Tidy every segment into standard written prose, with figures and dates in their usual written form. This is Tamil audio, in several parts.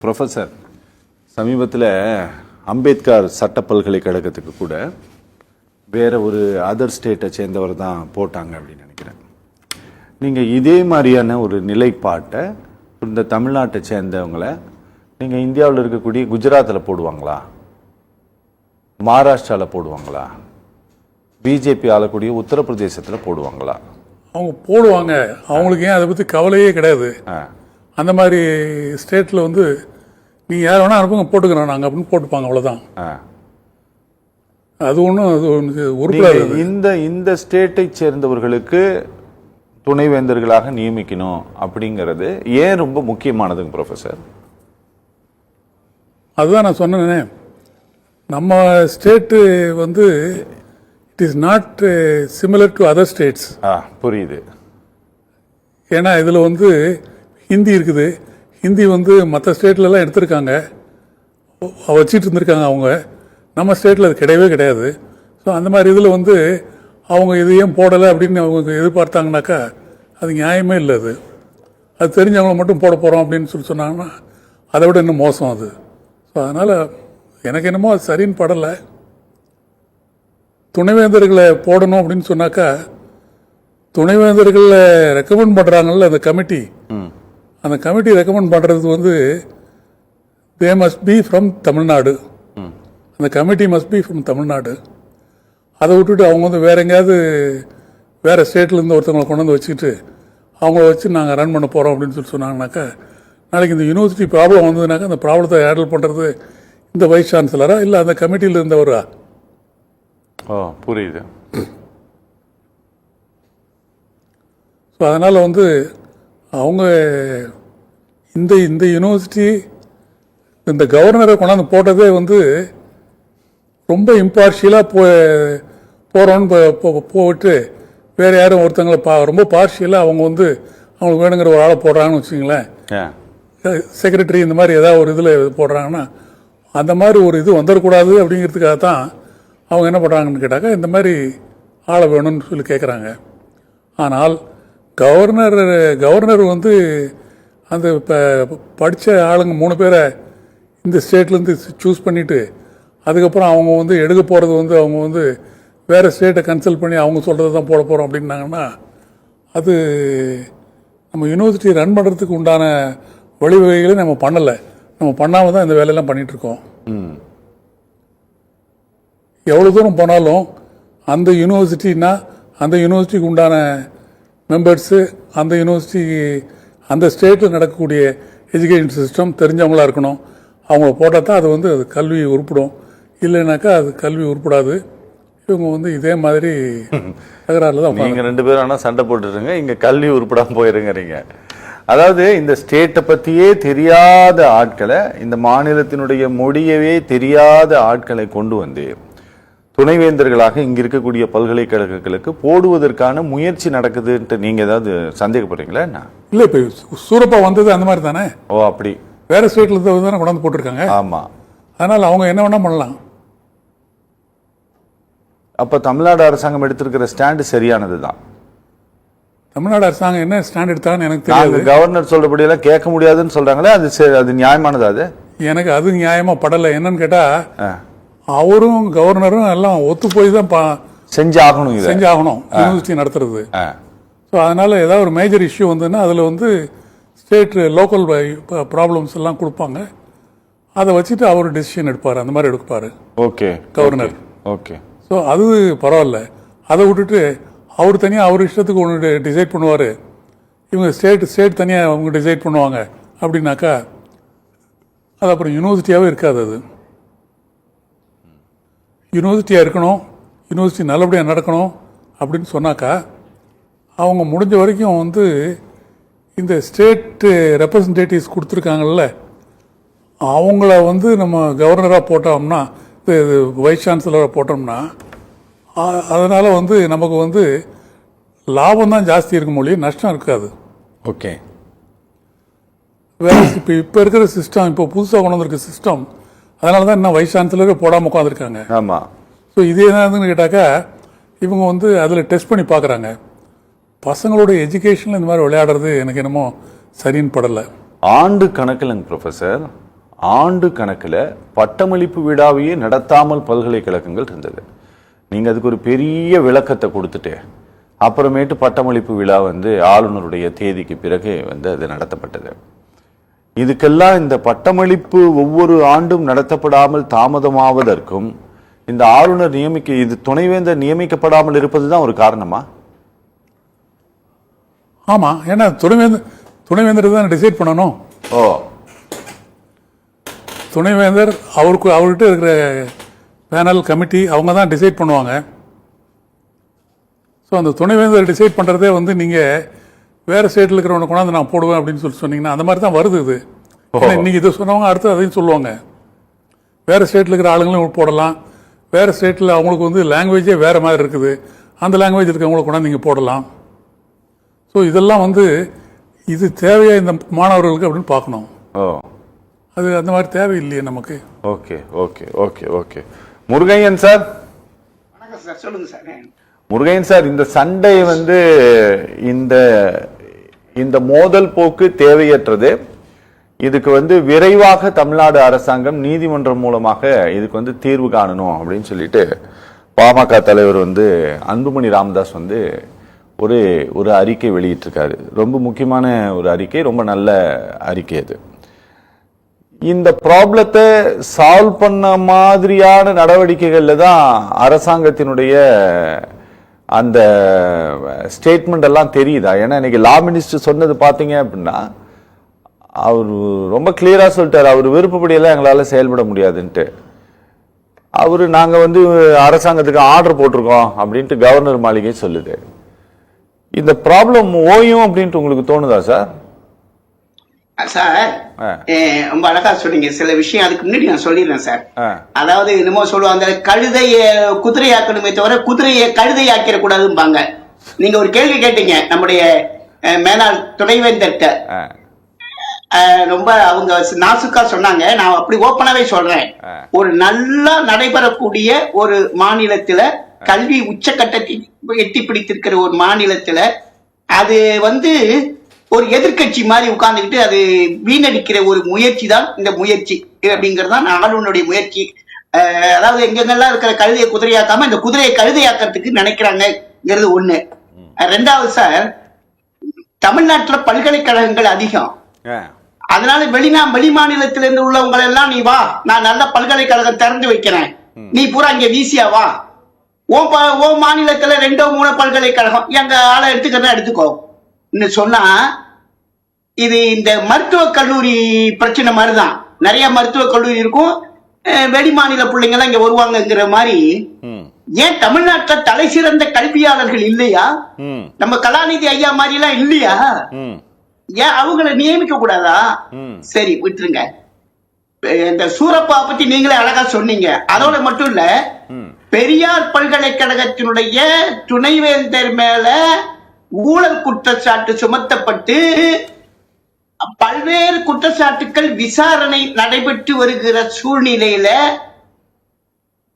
ப்ரொஃபஸர், சமீபத்தில் அம்பேத்கர் சட்ட பல்கலைக்கழகத்துக்கு கூட வேற ஒரு அதர் ஸ்டேட்டை சேர்ந்தவர் தான் போட்டாங்க அப்படின்னு நினைக்கிறேன். நீங்கள் இதே மாதிரியான ஒரு நிலைப்பாட்டை இந்த தமிழ்நாட்டை சேர்ந்தவங்களை நீங்கள் இந்தியாவில் இருக்கக்கூடிய குஜராத்தில் போடுவாங்களா, மகாராஷ்டிராவில் போடுவாங்களா, பிஜேபி ஆளக்கூடிய உத்தரப்பிரதேசத்தில் போடுவாங்களா? அவங்க போடுவாங்க. அவங்களுக்கு ஏன் அதை பற்றி கவலையே கிடையாது. அந்த மாதிரி ஸ்டேட்டில் வந்து நீங்கள் யார் வேணால் அனுப்புங்க போட்டுக்கிறோம் நாங்கள் அப்படின்னு போட்டுப்பாங்க, அவ்வளோதான். அது ஒன்றும் உறுப்பினர் இந்த ஸ்டேட்டை சேர்ந்தவர்களுக்கு துணைவேந்தர்களாக நியமிக்கணும் அப்படிங்கிறது ஏன் ரொம்ப முக்கியமானதுங்க ப்ரொஃபஸர்? அதுதான் நான் சொன்னேனே, நம்ம ஸ்டேட்டு வந்து it is not similar to other states. புரியுது. ஏன்னா இதில் வந்து ஹிந்தி இருக்குது. ஹிந்தி வந்து மற்ற ஸ்டேட்லலாம் எடுத்திருக்காங்க, வச்சிட்டு இருந்திருக்காங்க அவங்க. நம்ம ஸ்டேட்டில் அது கிடையவே கிடையாது. ஸோ அந்த மாதிரி இதில் வந்து அவங்க இது ஏன் போடலை அப்படின்னு அவங்க எதிர்பார்த்தாங்கனாக்கா அது நியாயமே இல்லை. அது தெரிஞ்சவங்கள மட்டும் போட போகிறோம் அப்படின்னு சொன்னாங்கன்னா அதை விட இன்னும் மோசம் அது. ஸோ அதனால் எனக்கு என்னமோ அது சரின்னு படலை. துணைவேந்தர்களை போடணும் அப்படின்னு சொன்னாக்கா துணைவேந்தர்களை ரெக்கமெண்ட் பண்ணுறாங்கல்ல அந்த கமிட்டி, அந்த கமிட்டி ரெக்கமெண்ட் பண்ணுறது வந்து they must be from Tamil Nadu. அந்த committee must be from Tamil Nadu. அதை விட்டுட்டு அவங்க வந்து வேற எங்கேயாவது வேறு ஸ்டேட்லேருந்து ஒருத்தவங்களை கொண்டு வந்து வச்சுக்கிட்டு அவங்கள வச்சு நாங்கள் ரன் பண்ண போகிறோம் அப்படின்னு சொன்னாங்கனாக்கா நாளைக்கு இந்த யூனிவர்சிட்டி ப்ராப்ளம் வந்ததுனாக்கா அந்த ப்ராப்ளத்தை ஹேண்டில் பண்ணுறது இந்த வைஸ் சான்சலரா இல்லை அந்த கமிட்டியில் இருந்தவரா? புரியுது. ஸோ அதனால் வந்து அவங்க இந்த யூனிவர்சிட்டி இந்த கவர்னரை கொண்டாந்து போட்டதே வந்து ரொம்ப இம்பார்ஷியலாக போகிறோன்னு போட்டு வேறு யாரும் ஒருத்தங்களை ரொம்ப பார்ஷியலாக அவங்க வந்து அவங்களுக்கு வேணுங்கிற ஒரு ஆளை போடுறாங்கன்னு வச்சுங்களேன், செக்ரட்டரி இந்த மாதிரி ஏதாவது ஒரு இதில் போடுறாங்கன்னா அந்த மாதிரி ஒரு இது வந்துடக்கூடாது அப்படிங்கிறதுக்காக தான் அவங்க என்ன பண்ணுறாங்கன்னு கேட்டாக்கா இந்த மாதிரி ஆளை வேணும்னு சொல்லி கேட்குறாங்க. ஆனால் கவர்னர் வந்து அந்த படித்த ஆளுங்க 3 பேரை இந்த ஸ்டேட்லேருந்து சூஸ் பண்ணிவிட்டு அதுக்கப்புறம் அவங்க வந்து எடுக்க போகிறது வந்து அவங்க வந்து வேறு ஸ்டேட்டை கன்சல்ட் பண்ணி அவங்க சொல்கிறத தான் போட போகிறோம் அப்படின்னாங்கன்னா அது நம்ம யூனிவர்சிட்டி ரன் பண்ணுறதுக்கு உண்டான வழிவகைகளை நம்ம பண்ணலை. நம்ம பண்ணாமல் தான் இந்த வேலையெல்லாம் பண்ணிகிட்ருக்கோம். எவ்வளோ தூரம் போனாலும் அந்த யூனிவர்சிட்டின்னா அந்த யூனிவர்சிட்டிக்கு உண்டான மெம்பர்ஸு அந்த யூனிவர்சிட்டி அந்த ஸ்டேட்டில் நடக்கக்கூடிய எஜுகேஷன் சிஸ்டம் தெரிஞ்சவங்களா இருக்கணும். அவங்கள போட்டால் தான் அது வந்து அது கல்வி உருப்பிடும், இல்லைனாக்கா அது கல்வி உருப்படாது. இவங்க வந்து இதே மாதிரி தகராறுல தான். நீங்கள் 2 பேரும் ஆனால் சண்டை போட்டுருங்க, இங்கே கல்வி உருப்படாமல் போயிருங்கிறீங்க. அதாவது இந்த ஸ்டேட்டை பற்றியே தெரியாத ஆட்களை, இந்த மாநிலத்தினுடைய மொழியவே தெரியாத ஆட்களை கொண்டு வந்து துணைவேந்தர்களாக இங்க இருக்கக்கூடிய பல்கலைக்கழகங்களுக்கு போடுவதற்கான முயற்சி நடக்குதுன்ட்டு நீங்க ஏதாவது சந்தேகப்படுறீங்களா? என்ன இல்ல, இப்ப சூரப்பா வந்தது அந்த மாதிரி தானே. அப்படி வேற ஸ்டேட்ல இருந்து தானே கொண்டாந்து போட்டிருக்காங்க. ஆமா. அதனால அவங்க என்ன வேணா பண்ணலாம். அப்ப தமிழ்நாடு அரசாங்கம் எடுத்திருக்கிற ஸ்டாண்டு சரியானதுதான். தமிழ்நாடு அரசாங்கம் என்ன ஸ்டாண்ட் எடுத்தாங்கன்னு எனக்கு தெரியாது. கவர்னர் சொல்றபடி எல்லாம் கேட்க முடியாதுன்னு சொல்றாங்களே, அது நியாயமானது? அது எனக்கு அது நியாயமா படல. என்னன்னு கேட்டா அவரும் கவர்னரும் எல்லாம் ஒத்து போய் தான் செஞ்சாகணும் யூனிவர்சிட்டி நடத்துறது. ஸோ அதனால ஏதாவது ஒரு மேஜர் இஷ்யூ வந்ததுன்னா அதில் வந்து ஸ்டேட் லோக்கல் ப்ராப்ளம்ஸ் எல்லாம் கொடுப்பாங்க. அதை வச்சுட்டு அவர் டெசிஷன் எடுப்பார், அந்த மாதிரி எடுப்பார். Okay, governor. ஓகே. ஸோ அது பரவாயில்ல. அதை விட்டுட்டு அவர் தனியாக அவர் இஷ்டத்துக்கு ஒன்று டிசைட் பண்ணுவார், இவங்க ஸ்டேட் தனியாக அவங்க டிசைட் பண்ணுவாங்க அப்படின்னாக்கா அது அப்புறம் யூனிவர்சிட்டியாகவே இருக்காது. அது யூனிவர்சிட்டியாக இருக்கணும், யூனிவர்சிட்டி நல்லபடியாக நடக்கணும் அப்படின்னு சொன்னாக்கா அவங்க முடிஞ்ச வரைக்கும் வந்து இந்த ஸ்டேட் ரெப்ரசன்டேட்டிவ்ஸ் கொடுத்துருக்காங்கல்ல அவங்கள வந்து நம்ம கவர்னராக போட்டோம்னா, வைஸ் சான்சலராக போட்டோம்னா அதனால் வந்து நமக்கு வந்து லாபம் தான் ஜாஸ்தி இருக்கும் மொழியே, நஷ்டம் இருக்காது. ஓகே. வேற இப்போ இருக்கிற சிஸ்டம், இப்போ புதுசாக கொண்டு வந்திருக்க சிஸ்டம், அதனால தான் இன்னும் வைஸ் சான்சலரே போடாமல் உட்காந்துருக்காங்க. ஆமாம். ஸோ இது என்னதுன்னு கேட்டாக்கா இவங்க வந்து அதில் டெஸ்ட் பண்ணி பார்க்குறாங்க. பசங்களோட எஜுகேஷனில் இந்த மாதிரி விளையாடுறது எனக்கு என்னமோ சரின்னு படலை. ஆண்டு கணக்கில்ங்க ப்ரொஃபஸர் ஆண்டு கணக்கில் பட்டமளிப்பு விழாவையே நடத்தாமல் பல்கலைக்கழகங்கள் இருந்தது. நீங்கள் அதுக்கு ஒரு பெரிய விளக்கத்தை கொடுத்துட்டு அப்புறமேட்டு பட்டமளிப்பு விழா வந்து ஆளுநருடைய தேதிக்கு பிறகு வந்து அது நடத்தப்பட்டது. இதுக்கெல்லாம் இந்த பட்டமளிப்பு ஒவ்வொரு ஆண்டும் நடத்தப்படாமல் தாமதமாவதற்கும் இந்த ஆளுநர் இது துணைவேந்தர் நியமிக்கப்படாமல் இருப்பதுதான் ஒரு காரணமா? ஆமா, ஏன்னா துணைவேந்தர் தான் டிசைட் பண்ணணும். ஓ, துணைவேந்தர் அவர்கிட்ட இருக்கிற பேனல் கமிட்டி அவங்க தான் டிசைட் பண்ணுவாங்க. ஸோ அந்த துணைவேந்தர் டிசைட் பண்ணுறதே வந்து நீங்கள் வேறு ஸ்டேட்டில் இருக்கிறவனை கொண்டாந்து நான் போடுவேன் அப்படின்னு சொன்னீங்கன்னா அந்த மாதிரி தான் வருது இது. இன்னைக்கு இதை சொன்னவங்க அடுத்து அதையும் சொல்லுவாங்க. வேறு ஸ்டேட்டில் இருக்கிற ஆளுங்களும் போடலாம், வேறு ஸ்டேட்டில் அவங்களுக்கு வந்து லாங்குவேஜே வேறு மாதிரி இருக்குது, அந்த லாங்குவேஜ் இருக்கிறவங்களை கொண்டாந்து நீங்கள் போடலாம். ஸோ இதெல்லாம் வந்து இது தேவையா இந்த மாணவர்களுக்கு அப்படின்னு பார்க்கணும். ஓ, அது அந்த மாதிரி தேவையில்லையே நமக்கு. Okay okay okay okay. Murugaiyan sir. வணக்கம் சார், சொல்லுங்க சார். முருகையன் சார், இந்த சண்டை வந்து இந்த மோதல் போக்கு தேவையற்றது. இதுக்கு வந்து விரைவாக தமிழ்நாடு அரசாங்கம் நீதிமன்றம் மூலமாக இதுக்கு வந்து தீர்வு காணணும் அப்படின்னு சொல்லிட்டு பாமக தலைவர் வந்து அன்புமணி ராமதாஸ் வந்து ஒரு அறிக்கை வெளியிட்டிருக்காரு. ரொம்ப முக்கியமான ஒரு அறிக்கை, ரொம்ப நல்ல அறிக்கை அது. இந்த ப்ராப்ளத்தை சால்வ் பண்ண மாதிரியான நடவடிக்கைகள்ல தான் அரசாங்கத்தினுடைய அந்த ஸ்டேட்மெண்ட் எல்லாம் தெரியுதா? ஏன்னா இன்னைக்கு லா மினிஸ்டர் சொன்னது பாத்தீங்க அப்படின்னா அவர் ரொம்ப கிளியரா சொல்லிட்டாரு, அவர் விருப்பப்படியெல்லாம் எங்களால செயல்பட முடியாதுன்ட்டு. நாங்க வந்து அரசாங்கத்துக்கு ஆர்டர் போட்டிருக்கோம் அப்படின்ட்டு கவர்னர் மாளிகை சொல்லுது. இந்த ப்ராப்ளம் ஓயும் அப்படின்ட்டு உங்களுக்கு தோணுதா சார்? சார் ரொம்ப அழகா சொன்னீங்க சில விஷயம். அதுக்கு முன்னாடி நான் சொல்லிடுறேன் சார். அதாவது என்னமோ சொல்லுவாங்க, அந்த கழுதைய குதிரையாக்கணுமே தவிர குதிரையை கழுதையாக்கிட கூடாதும்பாங்க. நீங்க ஒரு கேள்வி கேட்டீங்க நம்முடைய மேலாள் துணைவேந்தர்கிட்ட, ரொம்ப அவங்க நாசுக்கா சொன்னாங்க. நான் அப்படி ஓப்பனாவே சொல்றேன், ஒரு நல்லா நடைபெறக்கூடிய ஒரு மாநிலத்துல, கல்வி உச்சக்கட்டத்தை எட்டி பிடித்திருக்கிற ஒரு மாநிலத்துல அது வந்து ஒரு எதிர்கட்சி மாதிரி உட்கார்ந்துக்கிட்டு அது வீணடிக்கிற ஒரு முயற்சி தான் இந்த முயற்சி அப்படிங்கிறது தான் ஆளுநருடைய முயற்சி. அதாவது எங்கெங்கெல்லாம் இருக்கிற கழுதையை குதிரையாக்காம இந்த குதிரையை கழுதையாக்கிறதுக்கு நினைக்கிறாங்கிறது ஒண்ணு. ரெண்டாவது சார், தமிழ்நாட்டுல பல்கலைக்கழகங்கள் அதிகம். அதனால வெளி மாநிலத்திலிருந்து உள்ளவங்க எல்லாம் நீ வா, நான் நல்ல பல்கலைக்கழகம் திறந்து வைக்கிறேன், நீ பூரா இங்க வீசியா வா, ஓ மாநிலத்துல 2-3 பல்கலைக்கழகம் எங்க ஆளை எடுத்துக்கோ சொன்னா, இது இந்த மருத்துவக் கல்லூரி பிரச்சனை மாதிரிதான். நிறைய மருத்துவக் கல்லூரி இருக்கும், வெளி மாநில பிள்ளைங்க எல்லாம் இங்க வருவாங்கிற மாதிரி. ஏன் தமிழ்நாட்டில் தலை சிறந்த கல்வியாளர்கள் இல்லையா? நம்ம கலாநிதி ஐயா மாதிரி எல்லாம் இல்லையா? ஏன் அவங்களை நியமிக்க கூடாதா? சரி விட்டுருங்க. இந்த சூரப்பா பத்தி நீங்களே அழகா சொன்னீங்க. அதோட மட்டும் இல்ல, பெரியார் பல்கலைக்கழகத்தினுடைய துணைவேந்தர் மேல ஊழல் குற்றச்சாட்டு சுமத்தப்பட்டு பல்வேறு குற்றச்சாட்டுகள் விசாரணை நடைபெற்று வருகிற சூழ்நிலையில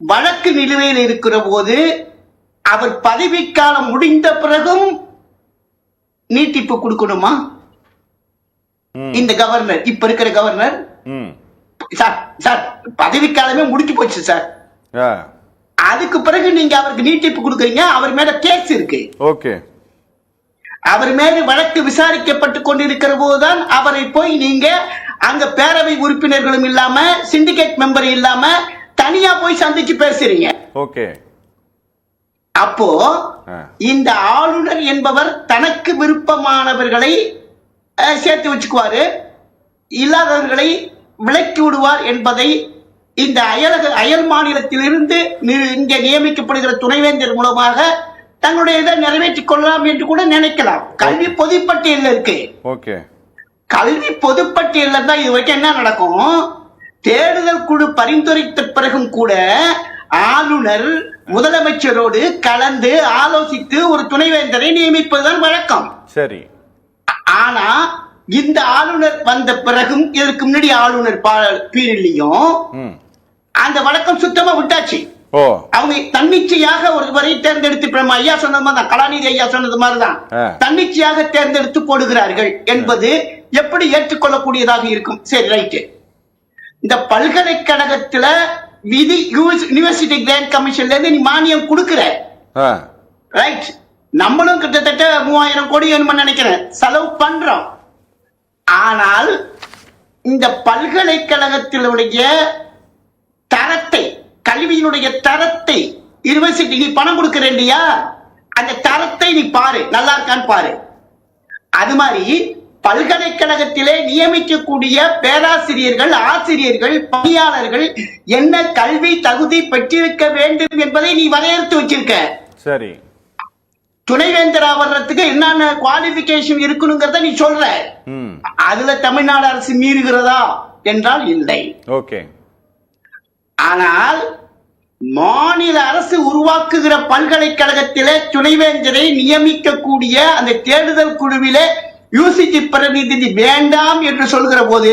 வழக்கு நிலுவையில் இருக்கிற போது அவர் பதவிக்காலம் முடிந்த பிறகும் நீட்டிப்பு கொடுக்கணுமா? இந்த கவர்னர், இப்ப இருக்கிற கவர்னர் சார் பதவிக்காலமே முடிஞ்சு போச்சு சார். அதுக்கு பிறகு நீங்க அவருக்கு நீட்டிப்பு கொடுக்குறீங்க. அவர் மேல கேஸ் இருக்கு. ஓகே, அவர் மேல வழக்கு விசாரிக்கப்பட்டு கொண்டிருக்கிற போதுதான் அவரை போய் நீங்க அங்க பேரவை உறுப்பினர்களும் இல்லாம சிண்டிகேட் மெம்பர் இல்லாம தனியா போய் சந்திச்சு பேசுறீங்க. ஓகே, அப்போ இந்த ஆளுநர் என்பவர் தனக்கு விருப்பமானவர்களை சேர்த்து வச்சுக்குவாரு, இல்லாதவர்களை விலக்கி விடுவார் என்பதை இந்த அயல் மாநிலத்திலிருந்து இங்கே நியமிக்கப்படுகிற துணைவேந்தர் மூலமாக தங்களுடைய இதை நிறைவேற்றிக் கொள்ளலாம் என்று கூட நினைக்கலாம். கல்வி பொதுப்பட்டியல் இருக்கு. ஓகே, கல்வி பொதுப்பட்டியல் தான் இது வரைக்கும் என்ன நடக்கும்? தேடுதல் குழு பரிந்துரைத்த பிறகும் கூட ஆளுநர் முதலமைச்சரோடு கலந்து ஆலோசித்து ஒரு துணைவேந்தரை நியமிப்பதுதான் வழக்கம். சரி, ஆனா இந்த ஆளுநர் வந்த பிறகும் இதற்கு முன்னாடி ஆளுநர் பீரியட்லயும் அந்த வழக்கம் சுத்தமா விட்டாச்சு. அவங்க தன்னிச்சையாக ஒருவரை தேர்ந்தெடுத்து, ஐயா சொன்னது மாதிரிதான், கலாநிதி ஐயா சொன்னது மாதிரிதான் தன்னிச்சையாக தேர்ந்தெடுத்து போடுகிறார்கள் என்பது எப்படி ஏற்றுக்கொள்ளக்கூடியதாக இருக்கும்? சரி, ரைட்டு. இந்த பல்கலைக்கழகத்துல விதி யூனிவர்சிட்டி கிராண்ட் கமிஷன்ல இருந்து நீ மானியம் கொடுக்கிற, ரைட்? நம்மளும் கிட்டத்தட்ட 3000 கோடி வேணும்னு நினைக்கிறேன் செலவு பண்றோம். ஆனால் இந்த பல்கலைக்கழகத்தினுடைய தரத்தை, கல்வியினுடைய தரத்தை, யூனிவர்சிட்டி நீ பணம் கொடுக்கிற இல்லையா, அந்த தரத்தை நீ பாரு, நல்லா இருக்கான்னு பாரு. அது மாதிரி பல்கலைக்கழகத்திலே நியமிக்கக்கூடிய பேராசிரியர்கள், ஆசிரியர்கள், பணியாளர்கள் என்ன கல்வி தகுதி பெற்றிருக்க வேண்டும் என்பதை நீ வரையறுத்து வச்சிருக்க. சரி. துணைவேந்தரா வர்றதுக்கு என்னென்ன குவாலிபிகேஷன் இருக்கணுங்கிறத நீ சொல்ற. அதுல தமிழ்நாடு அரசு மீறுகிறதா என்றால் இல்லை. ஓகே. ஆனால் மாநில அரசு உருவாக்குகிற பல்கலைக்கழகத்திலே துணைவேந்தரை நியமிக்கக்கூடிய அந்த தேடுதல் குழுவிலே யூசிசி பிரதிநிதி வேண்டாம் என்று சொல்கிற போது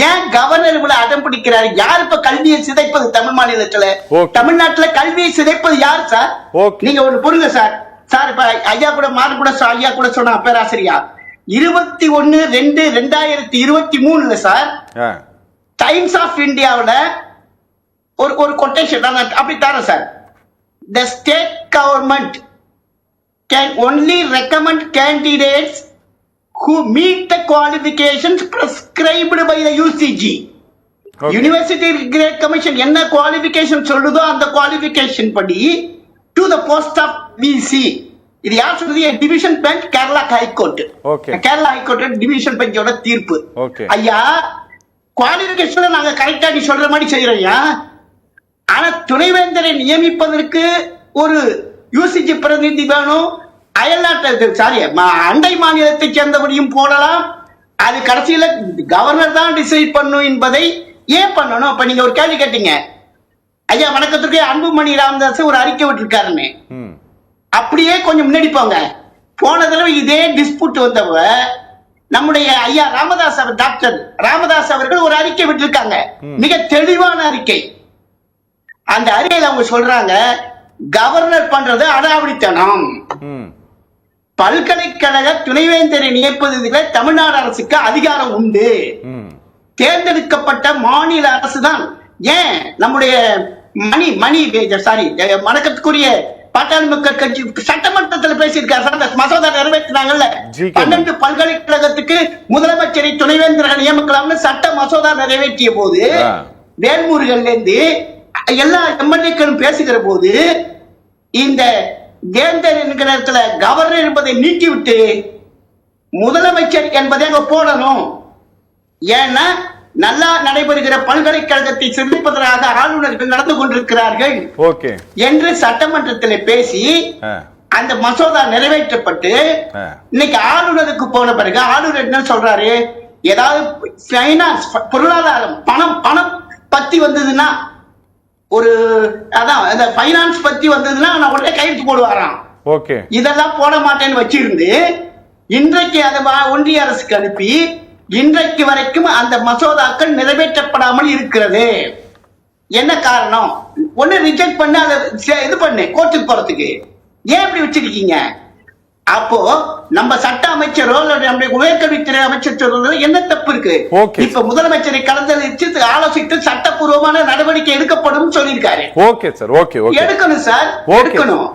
ஏன் கவர்னர் இவ்வளவு அடம் பிடிக்கிறார்? யார் இப்ப கல்வியை சிதைப்பது தமிழ் மாநிலத்துல? தமிழ்நாட்டுல கல்வியை சிதைப்பது யார் சார்? நீங்க ஒண்ணு புரியுங்க சார். சார் இப்ப ஐயா கூட ஐயா கூட சொன்ன பேராசிரியா 21/2/2023 சார் டைம்ஸ் ஆஃப் இந்தியாவுல ஒரு கொட்டேஷன் அப்படி தரேன் sir. The state government can only recommend candidates who meet the qualifications prescribed by the UCG. University Grade Commission என்ன குவாலிஃபிகேஷன் சொல்லுதோ அந்த குவாலிஃபிகேஷன் படி to the post of VC. இது யார் சொல்றது? Division bench, Kerala high court. Kerala high court division பெஞ்சோட தீர்ப்பு. ஐயா, குவாலிஃபிகேஷன் நாங்க கரெக்டா நீ சொல்ற மாதிரி செய்யறோம்யா. ஆனா துணைவேந்தரை நியமிப்பதற்கு ஒரு யூசிஜி பிரதிநிதி வேணும். அயல்நாட்டு அண்டை மாநிலத்தை சேர்ந்தவரையும் போடலாம். அது கடைசியில கவர்னர் தான் டிசைட் பண்ணும் என்பதை ஏன் பண்ணணும்? அப்ப நீங்க ஒரு கேள்வி கேட்டீங்க ஐயா, வணக்கத்துக்கு அன்புமணி ராமதாஸ் ஒரு அறிக்கை விட்டுருக்காருன்னு. அப்படியே கொஞ்சம் முன்னாடி போங்க. போன தடவை இதே டிஸ்பியூட் வந்தவ நம்முடைய ஐயா ராமதாஸ் அவர், டாக்டர் ராமதாஸ் அவர்கள் ஒரு அறிக்கை விட்டுருக்காங்க, மிக தெளிவான அறிக்கை. அந்த அறிக்கையில் அவங்க சொல்றாங்க, கவர்னர் பண்றது அடாவடித்தனம். பல்கலைக்கழக துணைவேந்தரை நியமிப்பதில் தமிழ்நாடு அரசுக்கு அதிகாரம் உண்டு. தேர்ந்தெடுக்கப்பட்ட மாநில அரசு தான். ஏன் நம்முடைய வணக்கத்துக்குரிய பாட்டாளி மக்கள் கட்சி சட்டமன்றத்தில் பேசியிருக்காரு, மசோதா நிறைவேற்றினாங்கல்ல. 12 பல்கலைக்கழகத்துக்கு முதலமைச்சரை துணைவேந்தராக நியமிக்கலாம்னு சட்ட மசோதா நிறைவேற்றிய போது வேல்முருகன்ல இருந்து எல்லா எம்எல்ஏக்களும் பேசுகிற போது இந்த வேந்தர் என்கிற இடத்துல கவர்னர் என்பதை நீக்கிவிட்டு முதலமைச்சர் என்பதை அங்க போடணும். ஏன்னா நல்லா நடைபெறுகிற பல்கலைக்கழகத்தை சிதைப்பதற்காக ஆளுநர்கள் நடந்து கொண்டிருக்கிறார்கள் என்று சட்டமன்றத்தில் பேசி அந்த மசோதா நிறைவேற்றப்பட்டு இன்னைக்கு ஆளுநருக்கு போன பிறகு ஆளுநர் என்ன சொல்றாரு? ஏதாவது பைனான்ஸ், பொருளாதாரம், பணம் பத்தி வந்ததுன்னா, ஒரு அதான் பைனான்ஸ் பத்தி வந்ததுன்னா நான் உடனே கையெழுத்து போடுவாராம். இதெல்லாம் போட மாட்டேன்னு வச்சிருந்து இன்றைக்கு அதை ஒன்றிய அரசுக்கு அனுப்பி இன்றைக்கு வரைக்கும் அந்த மசோதாக்கள் நிறைவேற்றப்படாமல் இருக்கிறது. என்ன காரணம்? ஒண்ணு ரிஜெக்ட் பண்ண, அதை இது பண்ணு கோர்ட்டுக்கு போறதுக்கு. ஏன் இப்படி வச்சிருக்கீங்க? அப்போ நம்ம சட்ட அமைச்சரோ நம்முடைய உயர்கல்வித்துறை அமைச்சர் சொல்றது என்ன தப்பு இருக்கு? இப்ப முதலமைச்சரை கலந்தளிச்சு ஆலோசித்து சட்டப்பூர்வமான நடவடிக்கை எடுக்கப்படும் சொல்லியிருக்காரு. எடுக்கணும் சார், எடுக்கணும்.